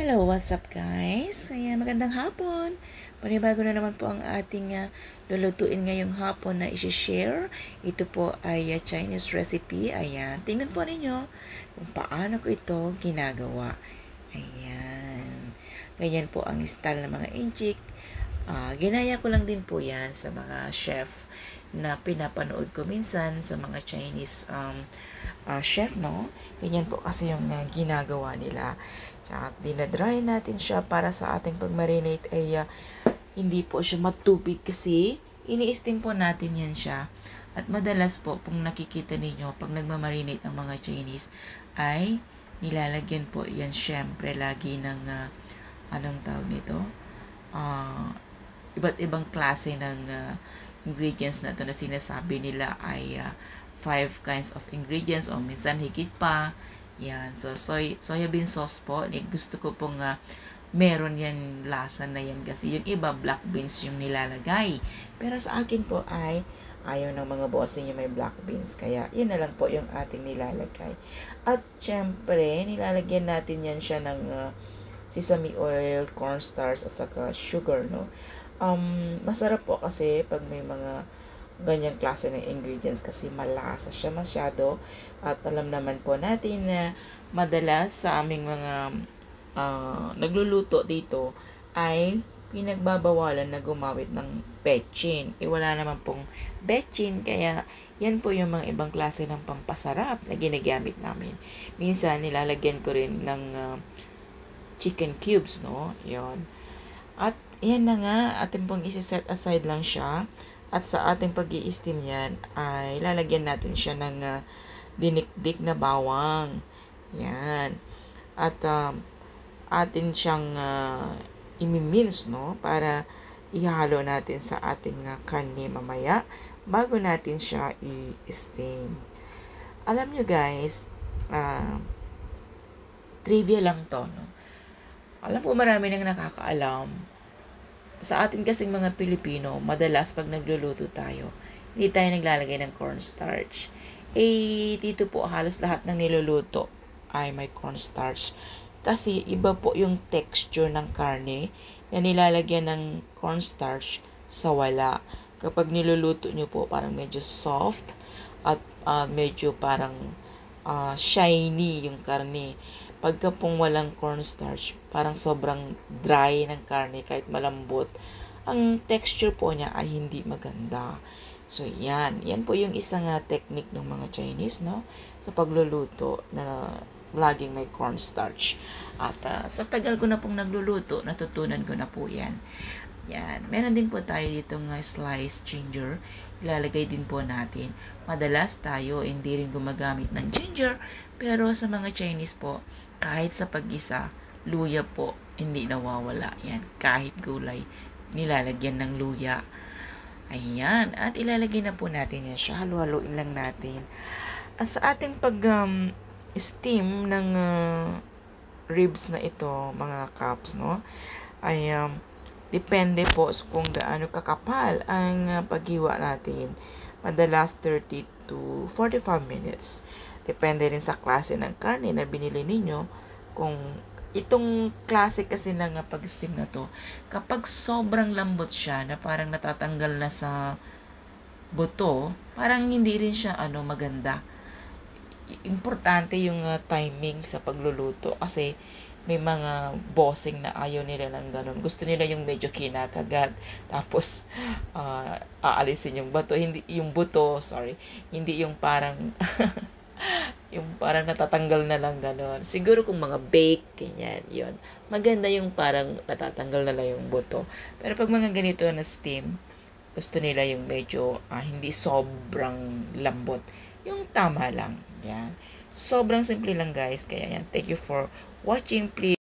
Hello, what's up guys? Ayan, magandang hapon. Panibago na naman po ang ating lulutuin ngayong hapon na isi-share. Ito po ay Chinese recipe. Ayan, tingnan po ninyo kung paano ko ito ginagawa. Ayan. Ganyan po ang style ng mga inchik. Ginaya ko lang din po yan sa mga chef na pinapanood ko minsan sa mga Chinese chef, no? Ganyan po kasi yung ginagawa nila. At dinadry natin siya para sa ating pag-marinate ay hindi po siya matubig kasi ini-steam po natin yan siya. At madalas po, kung nakikita ninyo, pag nagmamarinate ang mga Chinese, ay nilalagyan po yan syempre lagi ng, anong tawag nito? Iba't ibang klase ng ingredients na ito na sinasabi nila ay 5 kinds of ingredients o minsan higit pa. Yan. So, soybean sauce po. Gusto ko pong meron yan lasa na yan kasi yung iba black beans yung nilalagay. Pero sa akin po ay ayaw ng mga bossing yung may black beans. Kaya yun na lang po yung ating nilalagay. At syempre, nilalagyan natin yan siya ng sesame oil, cornstarch at saka sugar, no? Masarap po kasi pag may mga ganyang klase ng ingredients kasi malasa siya masyado. At alam naman po natin na madalas sa aming mga nagluluto dito ay pinagbabawalan na gumamit ng betchin. Wala naman pong betchin, kaya yan po yung mga ibang klase ng pampasarap na ginagamit namin. Minsan nilalagyan ko rin ng chicken cubes, no? Yon. At yan na nga, atin pong isi-set aside lang siya. At sa ating pag-i-steam yan, ay lalagyan natin siya ng dinikdik na bawang. Yan. At atin siyang imi-mince, no? Para ihalo natin sa ating karne mamaya bago natin siya i-steam. Alam nyo guys, trivia lang to, no? Alam po marami nang nakakaalam. Sa atin kasing mga Pilipino, madalas pag nagluluto tayo, hindi tayo naglalagay ng cornstarch. Dito po halos lahat ng niluluto ay may cornstarch. Kasi iba po yung texture ng karne na nilalagyan ng cornstarch sa wala. Kapag niluluto nyo po, parang medyo soft at medyo parang shiny yung karne. Pagka pong walang cornstarch, parang sobrang dry ng karne kahit malambot. Ang texture po niya ay hindi maganda. So, yan. Yan po yung isang technique ng mga Chinese, no? Sa pagluluto na laging may cornstarch. At sa tagal ko na pong nagluluto, natutunan ko na po yan. Yan. Meron din po tayo ditong sliced ginger. Ilalagay din po natin. Madalas tayo hindi rin gumagamit ng ginger. Pero sa mga Chinese po, kahit sa pag-isa, luya po, hindi nawawala yan. Kahit gulay, nilalagyan ng luya. Ayan. At ilalagay na po natin yan siya. Halo-haloin lang natin. At sa ating pag-steam ng ribs na ito, mga cups, no? Ay depende po kung gaano kakapal ang paghiwa natin. Madalas 30 to 45 minutes. Depende rin sa klase ng karne na binili ninyo. Kung itong klase kasi ng pag-steam na to, kapag sobrang lambot siya na parang natatanggal na sa buto, parang hindi rin siya maganda. Importante yung timing sa pagluluto kasi may mga bossing na ayaw nila ng ganun. Gusto nila yung medyo kinakagat. Tapos, aalisin yung buto. Hindi yung parang, yung parang natatanggal na lang ganun. Siguro kung mga bake, ganyan, yun. Maganda yung parang natatanggal na lang yung buto. Pero pag mga ganito na steam, gusto nila yung medyo hindi sobrang lambot. Yung tama lang. Yan. Sobrang simple lang guys. Kaya yan. Thank you for watching. Please